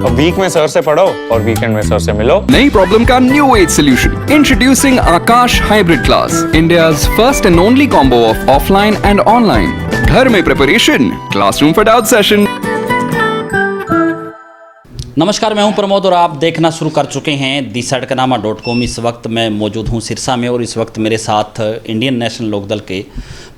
अब वीक में सर से पढ़ो और वीकेंड में सर से मिलो। नई प्रॉब्लम का new age solution. Introducing Akash hybrid class, India's first and only combo of offline and online. घर में preparation, classroom fit out session. नमस्कार, मैं हूं प्रमोद और आप देखना शुरू कर चुके हैं दी-सड़कनामा.com। इस वक्त मैं मौजूद हूं सिरसा में और इस वक्त मेरे साथ इंडियन नेशनल लोकदल के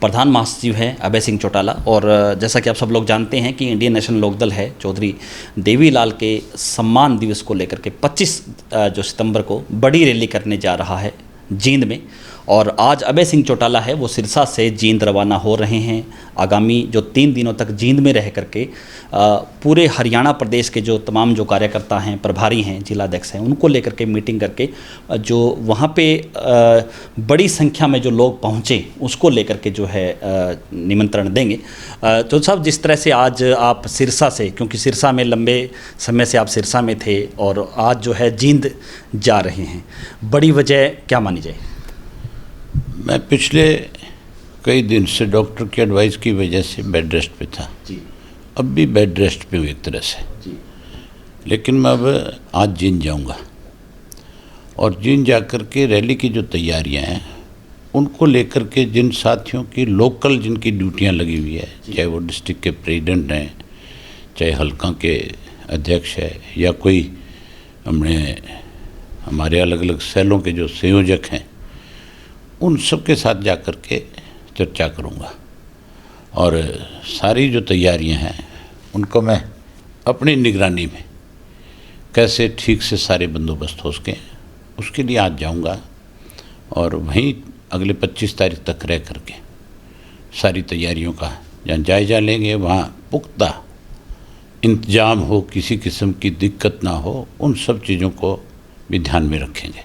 प्रधान महासचिव हैं अभय सिंह चौटाला। और जैसा कि आप सब लोग जानते हैं कि इंडियन नेशनल लोकदल है चौधरी देवीलाल के सम्मान दिवस को लेकर के 25 जो सितंबर को बड़ी रैली करने जा रहा है जींद में। और आज अभय सिंह चौटाला है वो सिरसा से जींद रवाना हो रहे हैं। आगामी जो 3 दिनों तक जींद में रह करके पूरे हरियाणा प्रदेश के जो तमाम जो कार्यकर्ता हैं, प्रभारी हैं, जिलाध्यक्ष हैं, उनको लेकर के मीटिंग करके जो वहाँ पे बड़ी संख्या में जो लोग पहुँचे उसको लेकर के जो है निमंत्रण देंगे। तो सब जिस तरह से आज आप सिरसा से, क्योंकि सिरसा में लंबे समय से आप सिरसा में थे और आज जो है जींद जा रहे हैं, बड़ी वजह क्या मानी जाए? मैं पिछले कई दिन से डॉक्टर की एडवाइस की वजह से बेड रेस्ट पे था जी। अब भी बेड रेस्ट पे हूँ एक तरह से जी। लेकिन मैं अब आज जींद जाऊँगा और जींद जाकर के रैली की जो तैयारियां हैं उनको लेकर के जिन साथियों की लोकल जिनकी ड्यूटियां लगी हुई है, चाहे वो डिस्ट्रिक्ट के प्रेसिडेंट हैं, चाहे हल्का के अध्यक्ष है, या कोई हमारे अलग अलग सेलों के जो संयोजक हैं, उन सब के साथ जा कर के चर्चा करूँगा। और सारी जो तैयारियां हैं उनको मैं अपनी निगरानी में कैसे ठीक से सारे बंदोबस्त हो सकें उसके लिए आज जाऊँगा और वहीं अगले 25 तारीख तक रह करके सारी तैयारियों का जहाँ जायज़ा लेंगे, वहाँ पुख्ता इंतजाम हो, किसी किस्म की दिक्कत ना हो, उन सब चीज़ों को भी ध्यान में रखेंगे।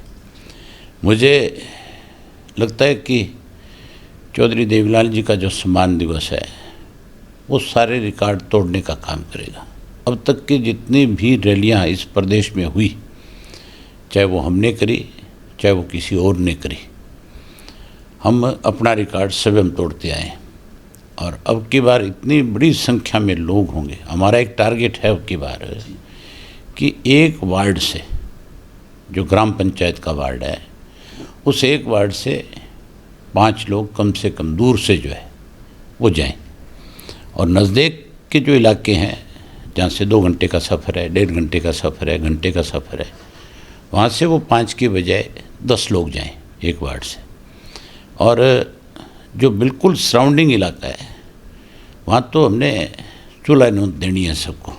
मुझे लगता है कि चौधरी देवीलाल जी का जो सम्मान दिवस है वो सारे रिकॉर्ड तोड़ने का काम करेगा। अब तक की जितनी भी रैलियां इस प्रदेश में हुई, चाहे वो हमने करी चाहे वो किसी और ने करी, हम अपना रिकॉर्ड स्वयं तोड़ते आए। और अब की बार इतनी बड़ी संख्या में लोग होंगे। हमारा एक टारगेट है अब की बार कि एक वार्ड से, जो ग्राम पंचायत का वार्ड है, उस एक वार्ड से 5 लोग कम से कम दूर से जो है वो जाएं। और नज़दीक के जो इलाके हैं जहाँ से 2 घंटे का सफ़र है, 1.5 घंटे का सफ़र है, घंटे का सफ़र है, वहाँ से वो 5 की बजाय 10 लोग जाएं एक वार्ड से। और जो बिल्कुल सराउंडिंग इलाका है वहाँ तो हमने चूल्हा नोट देनी है सबको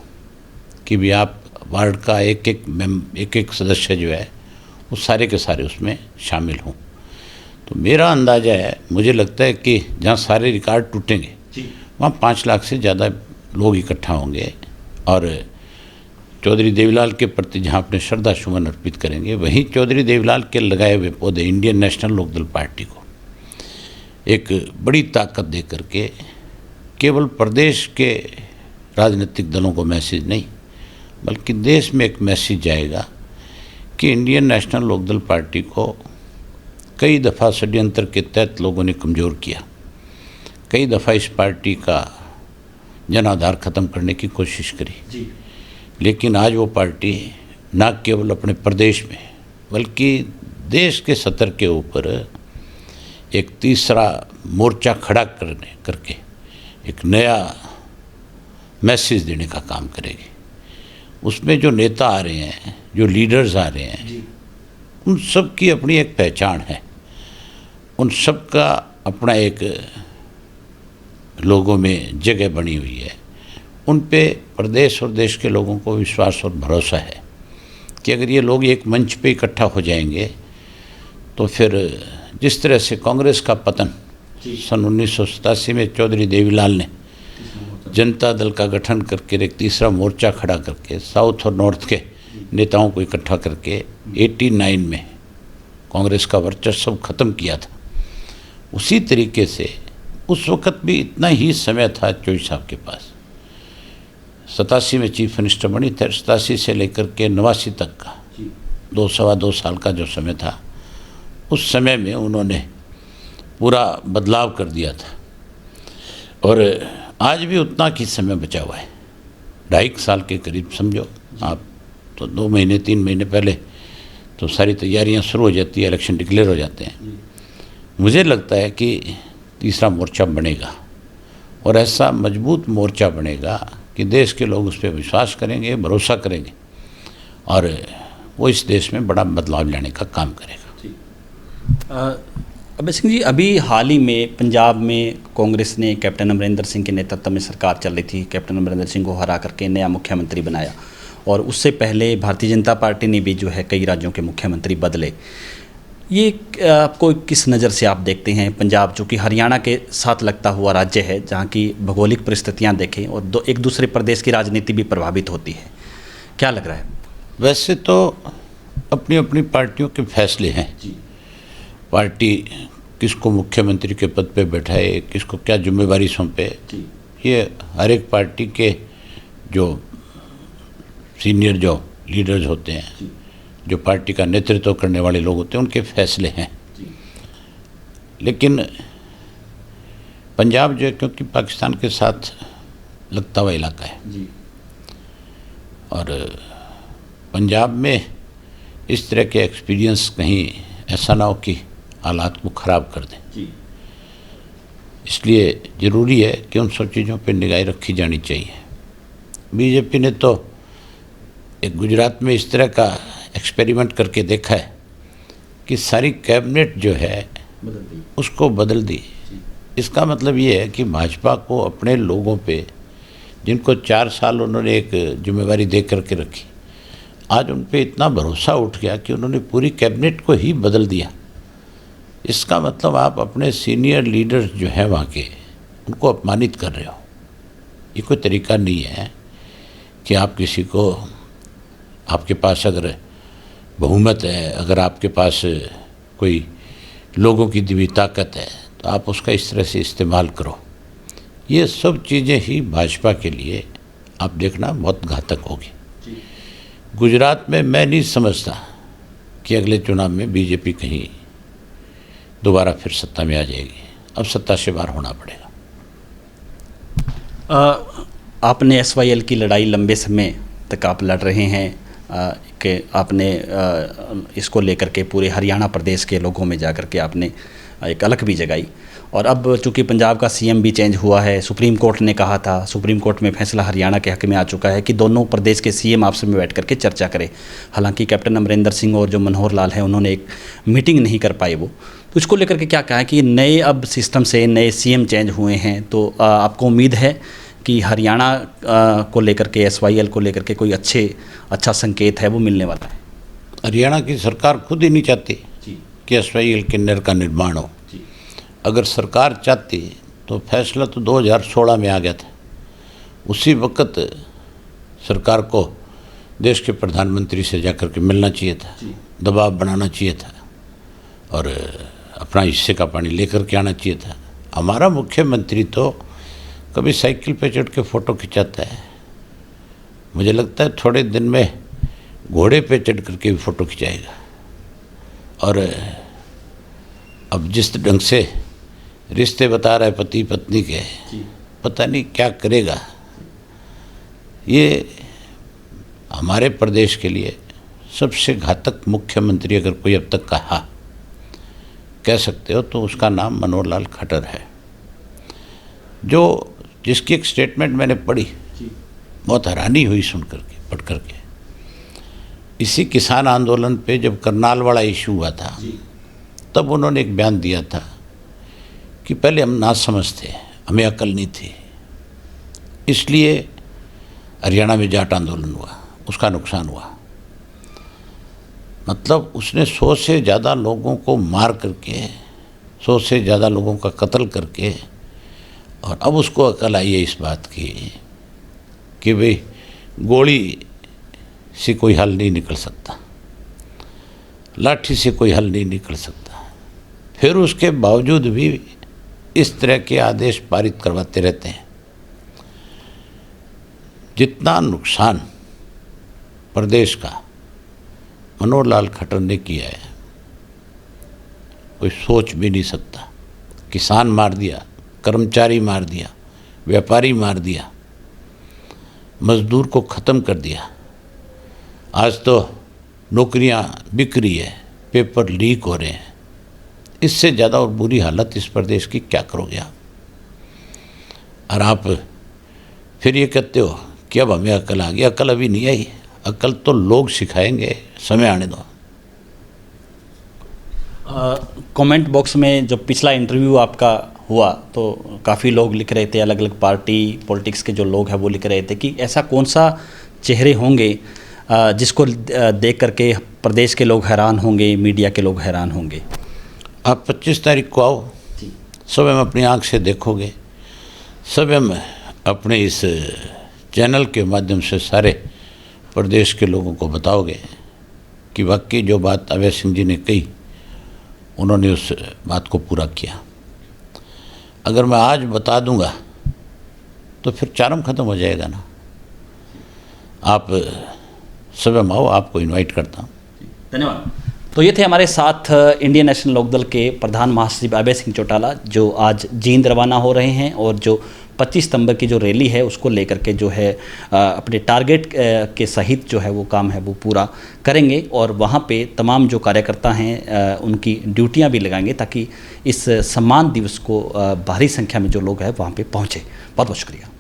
कि भी आप वार्ड का एक सदस्य जो है वो सारे के सारे उसमें शामिल हों। तो मेरा अंदाज़ा है, मुझे लगता है कि जहाँ सारे रिकॉर्ड टूटेंगे वहाँ 5 लाख से ज़्यादा लोग इकट्ठा होंगे और चौधरी देवीलाल के प्रति जहाँ अपने श्रद्धा सुमन अर्पित करेंगे, वहीं चौधरी देवीलाल के लगाए हुए पौधे इंडियन नेशनल लोकदल पार्टी को एक बड़ी ताकत दे करके केवल प्रदेश के राजनीतिक दलों को मैसेज नहीं बल्कि देश में एक मैसेज जाएगा कि इंडियन नेशनल लोकदल पार्टी को कई दफ़ा षड्यंत्र के तहत लोगों ने कमज़ोर किया, कई दफ़ा इस पार्टी का जनाधार ख़त्म करने की कोशिश करी जी। लेकिन आज वो पार्टी न केवल अपने प्रदेश में बल्कि देश के सतर के ऊपर एक तीसरा मोर्चा खड़ा करके एक नया मैसेज देने का काम करेगी। उसमें जो नेता आ रहे हैं, जो लीडर्स आ रहे हैं, उन सब की अपनी एक पहचान है, उन सब का अपना एक लोगों में जगह बनी हुई है। उन पे प्रदेश और देश के लोगों को विश्वास और भरोसा है कि अगर ये लोग एक मंच पे इकट्ठा हो जाएंगे तो फिर जिस तरह से कांग्रेस का पतन सन 1987 में चौधरी देवीलाल ने जनता दल का गठन करके एक तीसरा मोर्चा खड़ा करके साउथ और नॉर्थ के नेताओं को इकट्ठा करके 89 में कांग्रेस का वर्चस्व ख़त्म किया था, उसी तरीके से उस वक़्त भी इतना ही समय था चौधरी साहब के पास। 87 में चीफ मिनिस्टर बनी थे, 87 से लेकर के 89 तक का 2 साल का जो समय था, उस समय में उन्होंने पूरा बदलाव कर दिया था। और आज भी उतना ही समय बचा हुआ है, 2.5 साल के करीब समझो आप तो 2 महीने 3 महीने पहले तो सारी तैयारियां शुरू हो जाती है, इलेक्शन डिक्लेयर हो जाते हैं। मुझे लगता है कि तीसरा मोर्चा बनेगा और ऐसा मजबूत मोर्चा बनेगा कि देश के लोग उस पर विश्वास करेंगे, भरोसा करेंगे और वो इस देश में बड़ा बदलाव लाने का काम करेगा। अभय सिंह जी, अभी हाल ही में पंजाब में कांग्रेस ने कैप्टन अमरिंदर सिंह के नेतृत्व में सरकार चल रही थी, कैप्टन अमरिंदर सिंह को हरा करके नया मुख्यमंत्री बनाया और उससे पहले भारतीय जनता पार्टी ने भी जो है कई राज्यों के मुख्यमंत्री बदले। ये आपको किस नज़र से आप देखते हैं? पंजाब जो कि हरियाणा के साथ लगता हुआ राज्य है, जहाँ की भौगोलिक परिस्थितियाँ देखें और एक दूसरे प्रदेश की राजनीति भी प्रभावित होती है, क्या लग रहा है? वैसे तो अपनी अपनी पार्टियों के फैसले हैं। पार्टी किसको मुख्यमंत्री के पद पे बैठाए, किसको क्या जिम्मेवारी सौंपे, ये हर एक पार्टी के जो सीनियर जो लीडर्स होते हैं, जो पार्टी का नेतृत्व करने वाले लोग होते हैं, उनके फैसले हैं। लेकिन पंजाब जो है, क्योंकि पाकिस्तान के साथ लगता हुआ इलाका है और पंजाब में इस तरह के एक्सपीरियंस कहीं ऐसा ना हो कि हालात को ख़राब कर दें, इसलिए ज़रूरी है कि उन सब चीज़ों पर निगाह रखी जानी चाहिए। बीजेपी ने तो एक गुजरात में इस तरह का एक्सपेरिमेंट करके देखा है कि सारी कैबिनेट जो है उसको बदल दी। इसका मतलब ये है कि भाजपा को अपने लोगों पे, जिनको 4 साल उन्होंने एक जिम्मेवारी दे करके रखी, आज उन पे इतना भरोसा उठ गया कि उन्होंने पूरी कैबिनेट को ही बदल दिया। इसका मतलब आप अपने सीनियर लीडर्स जो हैं वहाँ के, उनको अपमानित कर रहे हो। ये कोई तरीका नहीं है कि आप किसी को, आपके पास अगर बहुमत है, अगर आपके पास कोई लोगों की दिव्य ताकत है, तो आप उसका इस तरह से इस्तेमाल करो। ये सब चीज़ें ही भाजपा के लिए आप देखना बहुत घातक होगी। गुजरात में मैं नहीं समझता कि अगले चुनाव में बीजेपी कहीं दोबारा फिर सत्ता में आ जाएगी। अब सत्ता से बाहर होना पड़ेगा। आपने SYL की लड़ाई लंबे समय तक आप लड़ रहे हैं कि आपने इसको लेकर के पूरे हरियाणा प्रदेश के लोगों में जा कर के आपने एक अलख भी जगाई और अब चूंकि पंजाब का CM भी चेंज हुआ है, सुप्रीम कोर्ट ने कहा था, सुप्रीम कोर्ट में फैसला हरियाणा के हक में आ चुका है कि दोनों प्रदेश के CM आपस में बैठ करके चर्चा करें। हालांकि कैप्टन अमरिंदर सिंह और जो मनोहर लाल हैं, उन्होंने एक मीटिंग नहीं कर पाए। वो तो इसको लेकर के क्या कहा है कि नए अब सिस्टम से नए CM चेंज हुए हैं, तो आपको उम्मीद है कि हरियाणा को लेकर के, SYL को लेकर के कोई अच्छा संकेत है वो मिलने वाला है? हरियाणा की सरकार खुद ही नहीं चाहती कि SYL के नहर का निर्माण हो। अगर सरकार चाहती तो फैसला तो 2016 में आ गया था। उसी वक्त सरकार को देश के प्रधानमंत्री से जाकर के मिलना चाहिए था, दबाव बनाना चाहिए था और अपना हिस्से का पानी लेकर के आना चाहिए था। हमारा मुख्यमंत्री तो कभी साइकिल पे चढ़ के फ़ोटो खिंचाता है, मुझे लगता है थोड़े दिन में घोड़े पे चढ़ करके भी फ़ोटो खिंचाएगा। और अब जिस ढंग से रिश्ते बता रहा है पति पत्नी के, पता नहीं क्या करेगा। ये हमारे प्रदेश के लिए सबसे घातक मुख्यमंत्री अगर कोई अब तक कह सकते हो तो उसका नाम मनोहर लाल खट्टर है, जिसकी एक स्टेटमेंट मैंने पढ़ी, बहुत हैरानी हुई सुन करके, पढ़ करके। इसी किसान आंदोलन पे जब करनाल वाला इशू हुआ था, तब उन्होंने एक बयान दिया था कि पहले हम नासमझ थे, हमें अकल नहीं थी, इसलिए हरियाणा में जाट आंदोलन हुआ, उसका नुकसान हुआ। मतलब उसने 100 से ज़्यादा लोगों को मार करके, 100 से ज़्यादा लोगों का कत्ल करके, और अब उसको अकल आई है इस बात की कि भाई गोली से कोई हल नहीं निकल सकता, लाठी से कोई हल नहीं निकल सकता। फिर उसके बावजूद भी इस तरह के आदेश पारित करवाते रहते हैं। जितना नुकसान प्रदेश का मनोहर लाल खट्टर ने किया है, कोई सोच भी नहीं सकता। किसान मार दिया, कर्मचारी मार दिया, व्यापारी मार दिया, मजदूर को ख़त्म कर दिया। आज तो नौकरियां बिक रही है, पेपर लीक हो रहे हैं। इससे ज़्यादा और बुरी हालत इस प्रदेश की क्या करोगे आप? और आप फिर ये कहते हो कि अब हमें अकल आ गई। अकल अभी नहीं आई, अकल तो लोग सिखाएंगे, समय आने दो। कमेंट बॉक्स में जब पिछला इंटरव्यू आपका हुआ तो काफ़ी लोग लिख रहे थे, अलग अलग पार्टी पॉलिटिक्स के जो लोग हैं वो लिख रहे थे कि ऐसा कौन सा चेहरे होंगे जिसको देख करके प्रदेश के लोग हैरान होंगे, मीडिया के लोग हैरान होंगे। आप 25 तारीख को आओ, सब हम अपनी आँख से देखोगे, सब हम अपने इस चैनल के माध्यम से सारे प्रदेश के लोगों को बताओगे कि वाकई जो बात अभय सिंह जी ने कही उन्होंने उस बात को पूरा किया। अगर मैं आज बता दूंगा तो फिर चारम ख़त्म हो जाएगा ना। आप सब हम आओ, आपको इनवाइट करता हूँ। धन्यवाद। तो ये थे हमारे साथ इंडियन नेशनल लोकदल के प्रधान महासचिव अभय सिंह चौटाला, जो आज जींद रवाना हो रहे हैं और जो 25 सितंबर की जो रैली है उसको लेकर के जो है अपने टारगेट के सहित जो है वो काम है वो पूरा करेंगे और वहाँ पे तमाम जो कार्यकर्ता हैं उनकी ड्यूटियाँ भी लगाएंगे ताकि इस सम्मान दिवस को भारी संख्या में जो लोग हैं वहाँ पे पहुँचे। बहुत बहुत शुक्रिया।